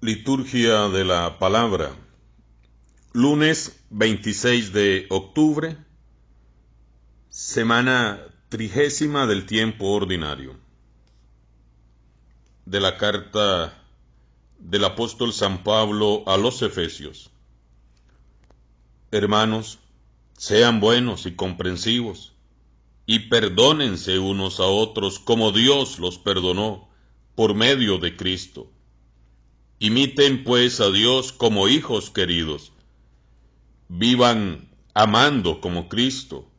Liturgia de la Palabra. Lunes 26 de octubre, semana 30 del tiempo ordinario. De la carta del apóstol San Pablo a los Efesios. Hermanos, sean buenos y comprensivos, y perdónense unos a otros como Dios los perdonó por medio de Cristo. Imiten pues a Dios como hijos queridos. Vivan amando como Cristo,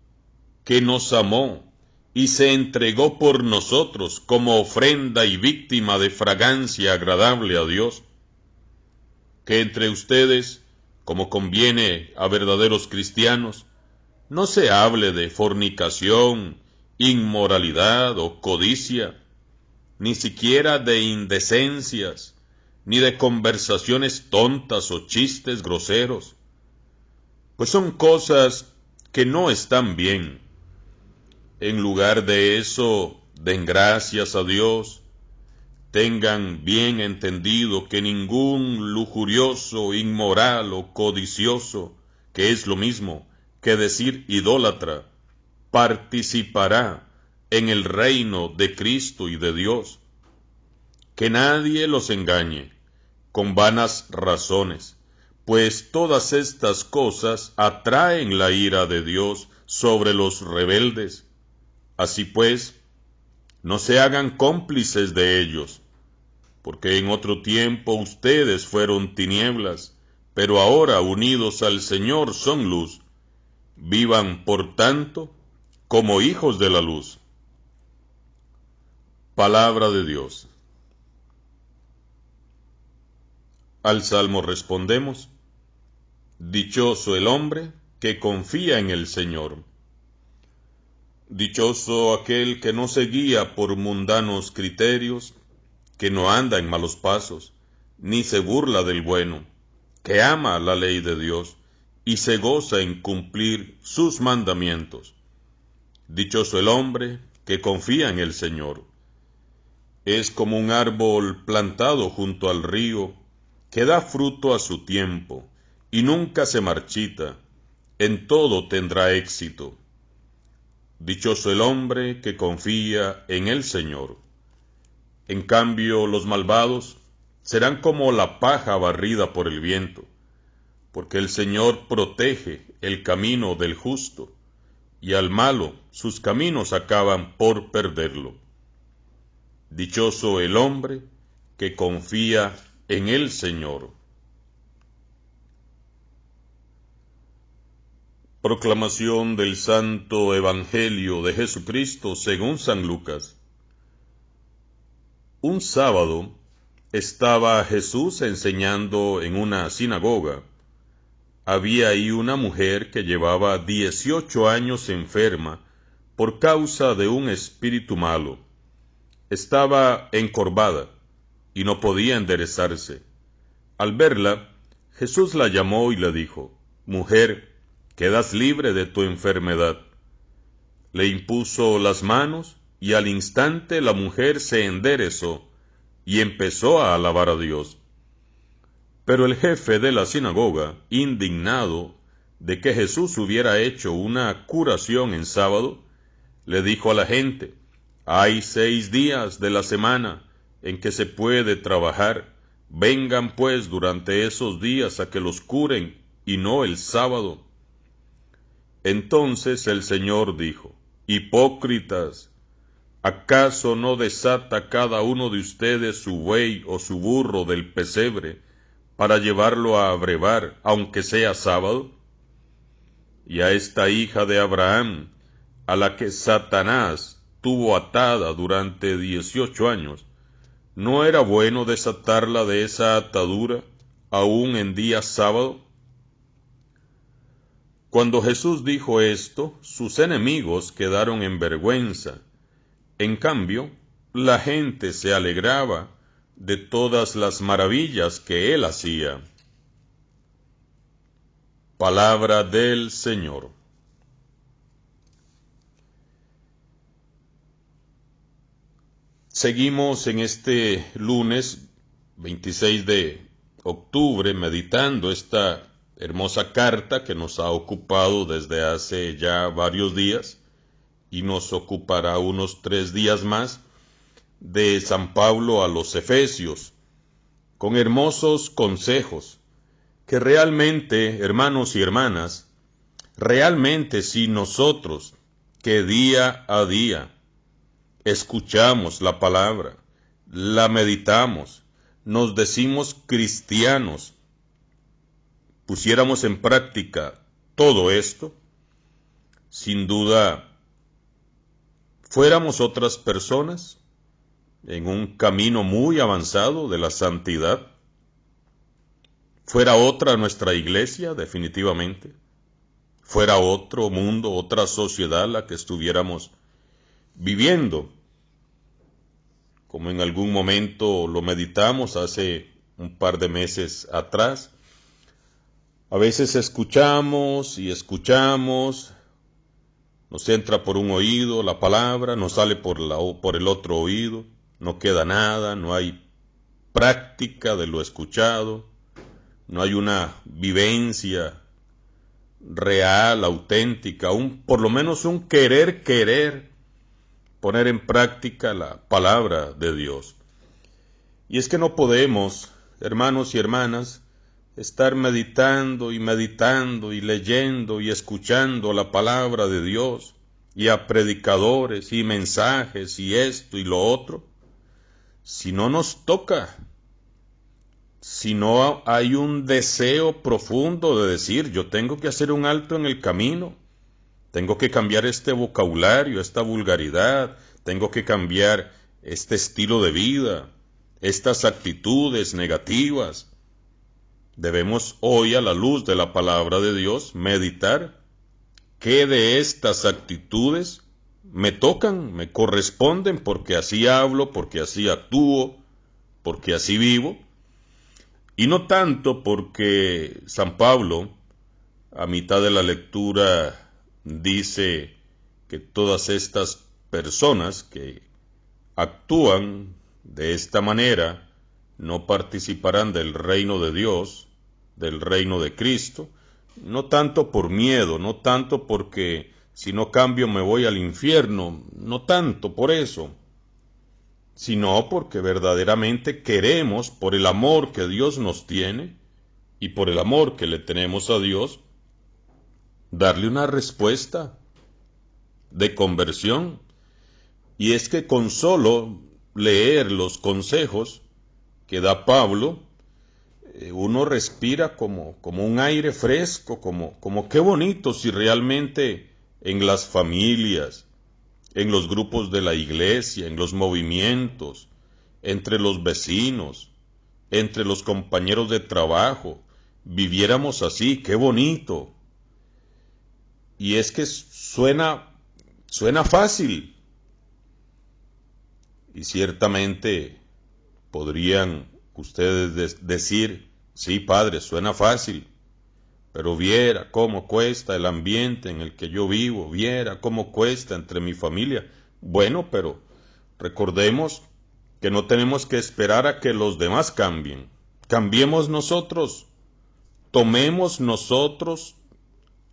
que nos amó y se entregó por nosotros como ofrenda y víctima de fragancia agradable a Dios. Que entre ustedes, como conviene a verdaderos cristianos, no se hable de fornicación, inmoralidad o codicia, ni siquiera de indecencias, ni de conversaciones tontas o chistes groseros, pues son cosas que no están bien. En lugar de eso, den gracias a Dios. Tengan bien entendido que ningún lujurioso, inmoral o codicioso, que es lo mismo que decir idólatra, participará en el reino de Cristo y de Dios. Que nadie los engañe con vanas razones, pues todas estas cosas atraen la ira de Dios sobre los rebeldes. Así pues, no se hagan cómplices de ellos, porque en otro tiempo ustedes fueron tinieblas, pero ahora unidos al Señor son luz. Vivan, por tanto, como hijos de la luz. Palabra de Dios. Al Salmo respondemos: dichoso el hombre que confía en el Señor. Dichoso aquel que no se guía por mundanos criterios, que no anda en malos pasos, ni se burla del bueno, que ama la ley de Dios y se goza en cumplir sus mandamientos. Dichoso el hombre que confía en el Señor. Es como un árbol plantado junto al río, que da fruto a su tiempo, y nunca se marchita, en todo tendrá éxito. Dichoso el hombre que confía en el Señor. En cambio, los malvados serán como la paja barrida por el viento, porque el Señor protege el camino del justo, y al malo sus caminos acaban por perderlo. Dichoso el hombre que confía en el Señor. Proclamación del Santo Evangelio de Jesucristo según San Lucas. Un sábado estaba Jesús enseñando en una sinagoga. Había ahí una mujer que llevaba 18 años enferma por causa de un espíritu malo. Estaba encorvada y no podía enderezarse. Al verla, Jesús la llamó y le dijo: «Mujer, quedas libre de tu enfermedad». Le impuso las manos y al instante la mujer se enderezó y empezó a alabar a Dios. Pero el jefe de la sinagoga, indignado de que Jesús hubiera hecho una curación en sábado, le dijo a la gente: «Hay 6 días de la semana en que se puede trabajar. Vengan pues durante esos días a que los curen, y no el sábado». Entonces el Señor dijo: «Hipócritas, ¿acaso no desata cada uno de ustedes su buey o su burro del pesebre para llevarlo a abrevar, aunque sea sábado? Y a esta hija de Abraham, a la que Satanás tuvo atada durante 18 años, ¿no era bueno desatarla de esa atadura, aún en día sábado?». Cuando Jesús dijo esto, sus enemigos quedaron en vergüenza. En cambio, la gente se alegraba de todas las maravillas que él hacía. Palabra del Señor. Seguimos en este lunes 26 de octubre meditando esta hermosa carta que nos ha ocupado desde hace ya varios días y nos ocupará unos 3 días más, de San Pablo a los Efesios, con hermosos consejos que realmente, hermanos y hermanas, realmente si nosotros que día a día escuchamos la palabra, la meditamos, nos decimos cristianos, pusiéramos en práctica todo esto, sin duda fuéramos otras personas en un camino muy avanzado de la santidad. Fuera otra nuestra iglesia, definitivamente. Fuera otro mundo, otra sociedad la que estuviéramos viviendo. Como en algún momento lo meditamos hace un par de meses atrás. A veces escuchamos y escuchamos, nos entra por un oído la palabra, nos sale por el otro oído, no queda nada, no hay práctica de lo escuchado, no hay una vivencia real, auténtica, por lo menos un querer poner en práctica la palabra de Dios. Y es que no podemos, hermanos y hermanas, estar meditando y leyendo y escuchando la palabra de Dios y a predicadores y mensajes y esto y lo otro, si no nos toca, si no hay un deseo profundo de decir, yo tengo que hacer un alto en el camino, tengo que cambiar este vocabulario, esta vulgaridad, tengo que cambiar este estilo de vida, estas actitudes negativas. Debemos hoy, a la luz de la palabra de Dios, meditar qué de estas actitudes me tocan, me corresponden, porque así hablo, porque así actúo, porque así vivo, y no tanto porque San Pablo, a mitad de la lectura, dice que todas estas personas que actúan de esta manera no participarán del reino de Dios, del reino de Cristo, no tanto por miedo, no tanto porque si no cambio me voy al infierno, no tanto por eso, sino porque verdaderamente queremos, por el amor que Dios nos tiene y por el amor que le tenemos a Dios, darle una respuesta de conversión. Y es que con solo leer los consejos que da Pablo, uno respira como un aire fresco, como qué bonito si realmente en las familias, en los grupos de la iglesia, en los movimientos, entre los vecinos, entre los compañeros de trabajo, viviéramos así, qué bonito. Y es que suena fácil. Y ciertamente podrían ustedes decir, sí, padre, suena fácil, pero viera cómo cuesta el ambiente en el que yo vivo, viera cómo cuesta entre mi familia. Bueno, pero recordemos que no tenemos que esperar a que los demás cambien. Cambiemos nosotros, tomemos nosotros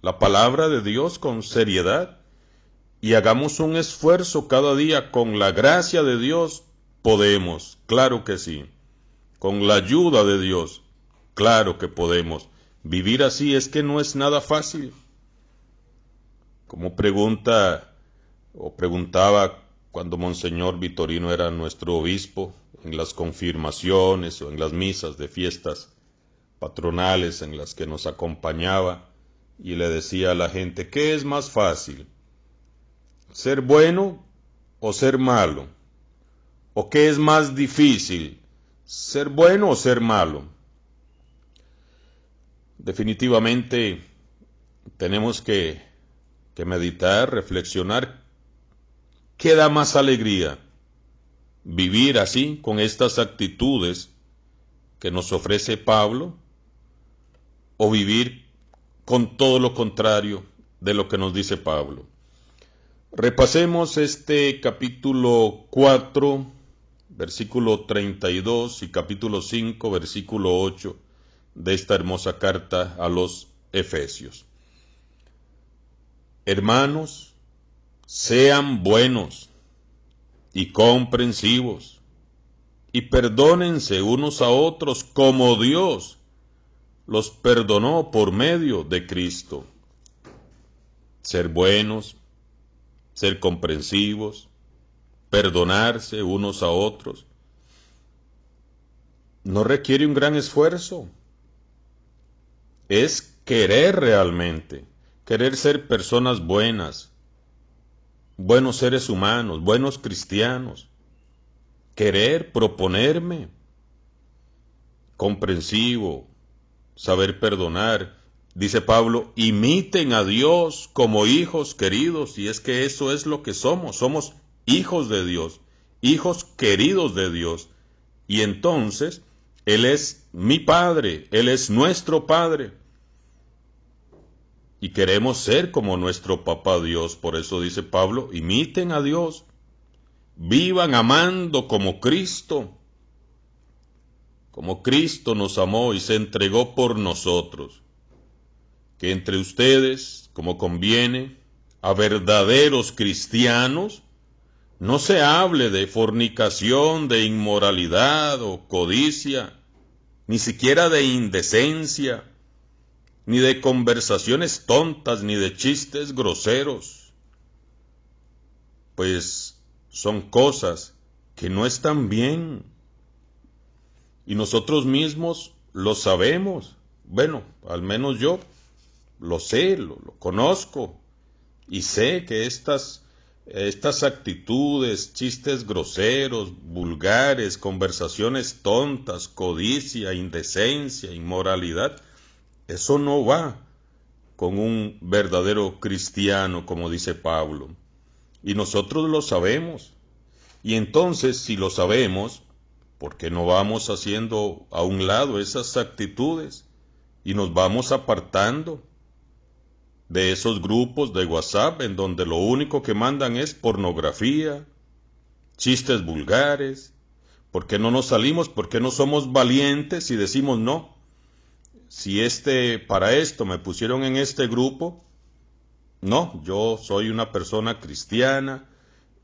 la palabra de Dios con seriedad y hagamos un esfuerzo cada día. Con la gracia de Dios podemos, claro que sí. Con la ayuda de Dios, claro que podemos. Vivir así es que no es nada fácil. Como preguntaba cuando Monseñor Vitorino era nuestro obispo, en las confirmaciones o en las misas de fiestas patronales en las que nos acompañaba, y le decía a la gente, ¿qué es más fácil? ¿Ser bueno o ser malo? ¿O qué es más difícil? ¿Ser bueno o ser malo? Definitivamente tenemos que meditar, reflexionar. ¿Qué da más alegría? ¿Vivir así, con estas actitudes que nos ofrece Pablo? ¿O vivir con todo lo contrario de lo que nos dice Pablo? Repasemos este capítulo 4, versículo 32 y capítulo 5, versículo 8 de esta hermosa carta a los Efesios. Hermanos, sean buenos y comprensivos, y perdónense unos a otros como Dios los perdonó por medio de Cristo. Ser buenos, ser comprensivos, perdonarse unos a otros, no requiere un gran esfuerzo. Es querer realmente, querer ser personas buenas, buenos seres humanos, buenos cristianos. Querer, proponerme, comprensivo, saber perdonar. Dice Pablo, imiten a Dios como hijos queridos, y es que eso es lo que somos hijos de Dios, hijos queridos de Dios. Y entonces, Él es mi Padre, Él es nuestro Padre. Y queremos ser como nuestro Papá Dios, por eso dice Pablo, imiten a Dios, vivan amando como Cristo nos amó y se entregó por nosotros. Que entre ustedes, como conviene, a verdaderos cristianos, no se hable de fornicación, de inmoralidad o codicia, ni siquiera de indecencia, ni de conversaciones tontas, ni de chistes groseros, pues son cosas que no están bien. Y nosotros mismos lo sabemos. Bueno, al menos yo lo sé, lo conozco. Y sé que estas actitudes, chistes groseros, vulgares, conversaciones tontas, codicia, indecencia, inmoralidad, eso no va con un verdadero cristiano, como dice Pablo. Y nosotros lo sabemos. Y entonces, si lo sabemos, ¿por qué no vamos haciendo a un lado esas actitudes y nos vamos apartando de esos grupos de WhatsApp en donde lo único que mandan es pornografía, chistes vulgares? ¿Por qué no nos salimos? ¿Por qué no somos valientes y decimos no? Si para esto me pusieron en este grupo, no, yo soy una persona cristiana,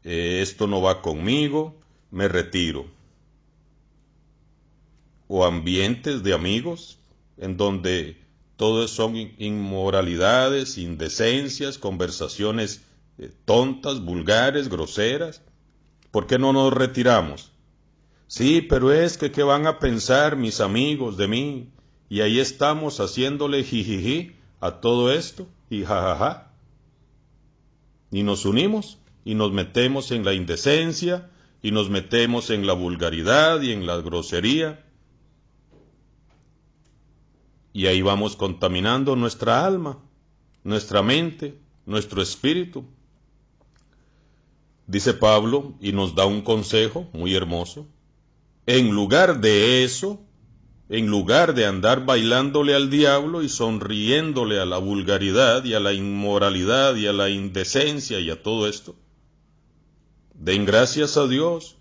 esto no va conmigo, me retiro. O ambientes de amigos en donde todo son inmoralidades, indecencias, conversaciones tontas, vulgares, groseras. ¿Por qué no nos retiramos? Sí, pero es que ¿qué van a pensar mis amigos de mí? Y ahí estamos haciéndole jijiji a todo esto y jajaja. Y nos unimos y nos metemos en la indecencia y nos metemos en la vulgaridad y en la grosería. Y ahí vamos contaminando nuestra alma, nuestra mente, nuestro espíritu. Dice Pablo y nos da un consejo muy hermoso. En lugar de eso, en lugar de andar bailándole al diablo y sonriéndole a la vulgaridad y a la inmoralidad y a la indecencia y a todo esto, den gracias a Dios.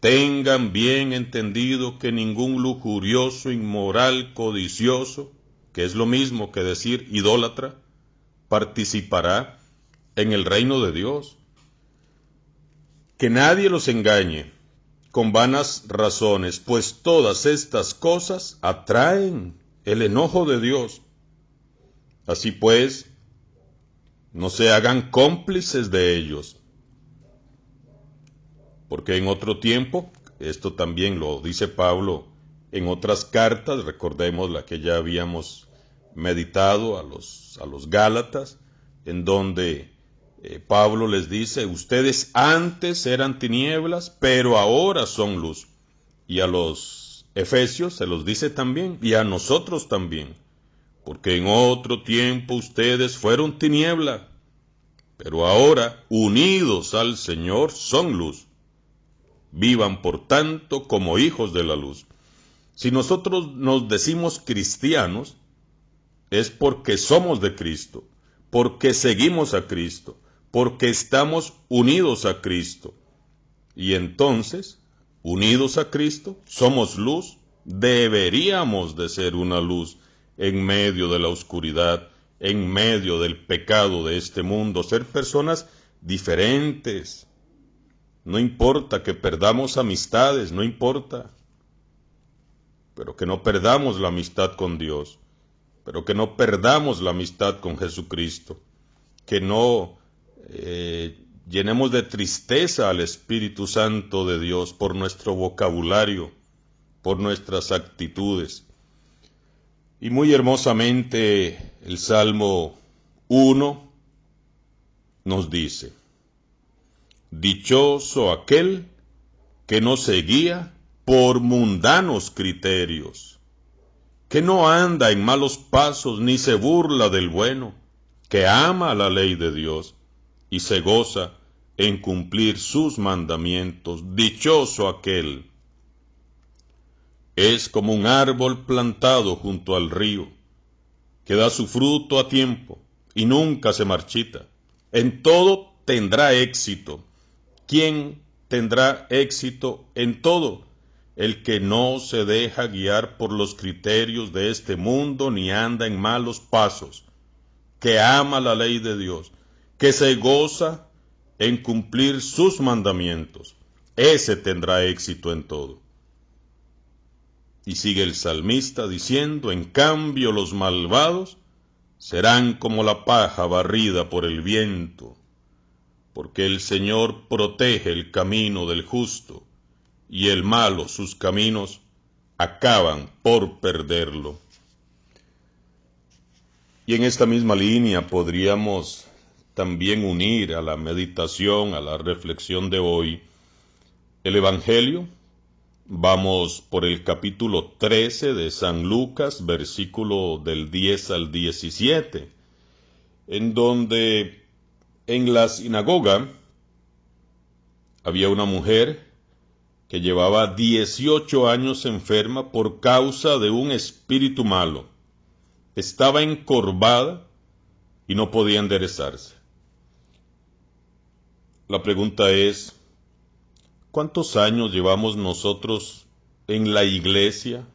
Tengan bien entendido que ningún lujurioso, inmoral, codicioso, que es lo mismo que decir idólatra, participará en el reino de Dios. Que nadie los engañe con vanas razones, pues todas estas cosas atraen el enojo de Dios. Así pues, no se hagan cómplices de ellos. Porque en otro tiempo, esto también lo dice Pablo en otras cartas, recordemos la que ya habíamos meditado a los Gálatas, en donde Pablo les dice, ustedes antes eran tinieblas, pero ahora son luz. Y a los Efesios se los dice también, y a nosotros también, porque en otro tiempo ustedes fueron tiniebla, pero ahora, unidos al Señor, son luz. Vivan, por tanto, como hijos de la luz. Si nosotros nos decimos cristianos, es porque somos de Cristo, porque seguimos a Cristo, porque estamos unidos a Cristo. Y entonces, unidos a Cristo, somos luz Deberíamos de ser una luz en medio de la oscuridad, en medio del pecado de este mundo, ser personas diferentes. No importa que perdamos amistades, no importa, pero que no perdamos la amistad con Dios, pero que no perdamos la amistad con Jesucristo, que no llenemos de tristeza al Espíritu Santo de Dios por nuestro vocabulario, por nuestras actitudes. Y muy hermosamente el Salmo 1 nos dice: dichoso aquel que no se guía por mundanos criterios, que no anda en malos pasos ni se burla del bueno, que ama la ley de Dios y se goza en cumplir sus mandamientos. Dichoso aquel. Es como un árbol plantado junto al río, que da su fruto a tiempo y nunca se marchita. En todo tendrá éxito. ¿Quién tendrá éxito en todo? El que no se deja guiar por los criterios de este mundo ni anda en malos pasos, que ama la ley de Dios, que se goza en cumplir sus mandamientos. Ese tendrá éxito en todo. Y sigue el salmista diciendo: en cambio los malvados serán como la paja barrida por el viento, porque el Señor protege el camino del justo, y el malo sus caminos acaban por perderlo. Y en esta misma línea podríamos también unir a la meditación, a la reflexión de hoy, el Evangelio. Vamos por el capítulo 13 de San Lucas, versículo del 10 al 17, en donde en la sinagoga había una mujer que llevaba 18 años enferma por causa de un espíritu malo. Estaba encorvada y no podía enderezarse. La pregunta es: ¿cuántos años llevamos nosotros en la iglesia,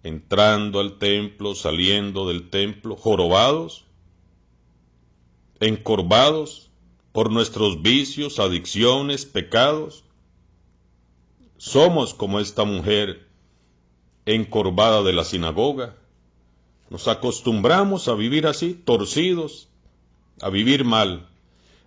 entrando al templo, saliendo del templo, jorobados, encorvados por nuestros vicios, adicciones, pecados? Somos como esta mujer encorvada de la sinagoga. Nos acostumbramos a vivir así, torcidos, a vivir mal.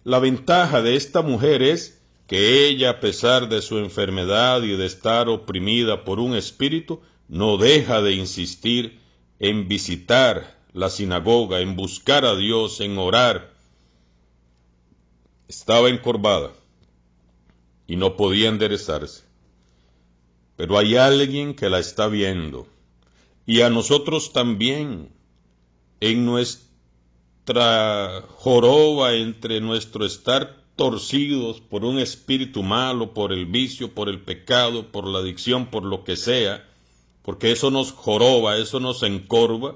La ventaja de esta mujer es que ella, a pesar de su enfermedad y de estar oprimida por un espíritu, no deja de insistir en visitar la sinagoga, en buscar a Dios, en orar. Estaba encorvada y no podía enderezarse, pero hay alguien que la está viendo, y a nosotros también, en nuestra joroba, entre nuestro estar torcidos por un espíritu malo, por el vicio, por el pecado, por la adicción, por lo que sea, porque eso nos joroba, eso nos encorva.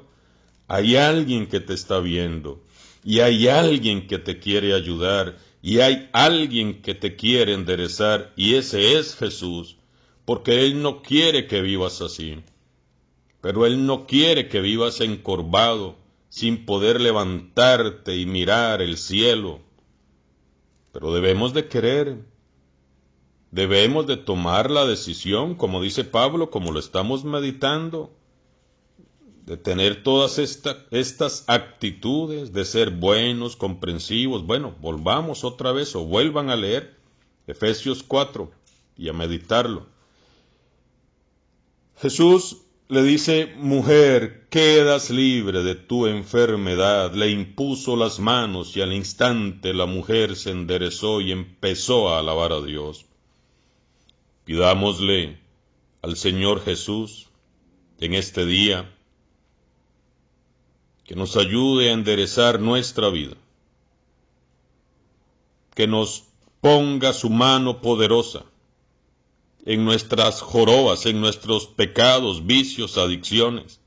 Hay alguien que te está viendo, y hay alguien que te quiere ayudar, y hay alguien que te quiere enderezar, y ese es Jesús, porque Él no quiere que vivas así, pero Él no quiere que vivas encorvado, sin poder levantarte y mirar el cielo. Pero debemos de querer, debemos de tomar la decisión, como dice Pablo, como lo estamos meditando, de tener todas estas actitudes, de ser buenos, comprensivos. Bueno, volvamos otra vez o vuelvan a leer Efesios 4 y a meditarlo. Jesús le dice: mujer, quedas libre de tu enfermedad. Le impuso las manos y al instante la mujer se enderezó y empezó a alabar a Dios. Pidámosle al Señor Jesús en este día que nos ayude a enderezar nuestra vida, que nos ponga su mano poderosa en nuestras jorobas, en nuestros pecados, vicios, adicciones,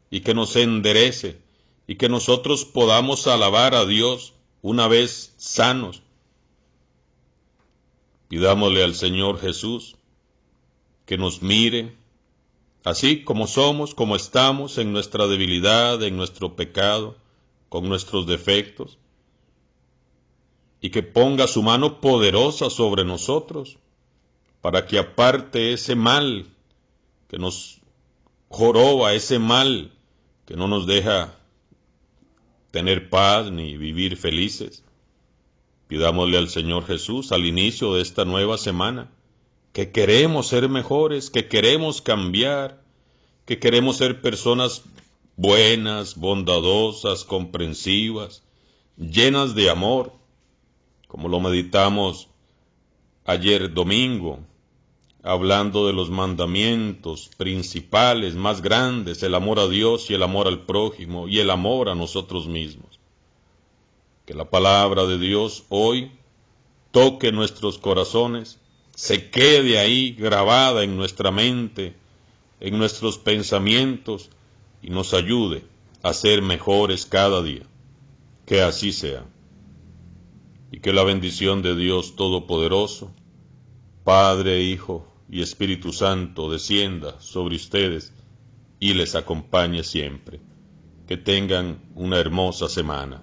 y que nos enderece, y que nosotros podamos alabar a Dios una vez sanos. Pidámosle al Señor Jesús que nos mire, así como somos, como estamos, en nuestra debilidad, en nuestro pecado, con nuestros defectos, y que ponga su mano poderosa sobre nosotros, para que aparte ese mal que nos joroba, ese mal que no nos deja tener paz ni vivir felices. Pidámosle al Señor Jesús al inicio de esta nueva semana que queremos ser mejores, que queremos cambiar, que queremos ser personas buenas, bondadosas, comprensivas, llenas de amor, como lo meditamos ayer domingo, hablando de los mandamientos principales, más grandes, el amor a Dios y el amor al prójimo y el amor a nosotros mismos. Que la palabra de Dios hoy toque nuestros corazones, se quede ahí grabada en nuestra mente, en nuestros pensamientos y nos ayude a ser mejores cada día. Que así sea. Y que la bendición de Dios Todopoderoso, Padre, Hijo y Espíritu Santo descienda sobre ustedes y les acompañe siempre. Que tengan una hermosa semana.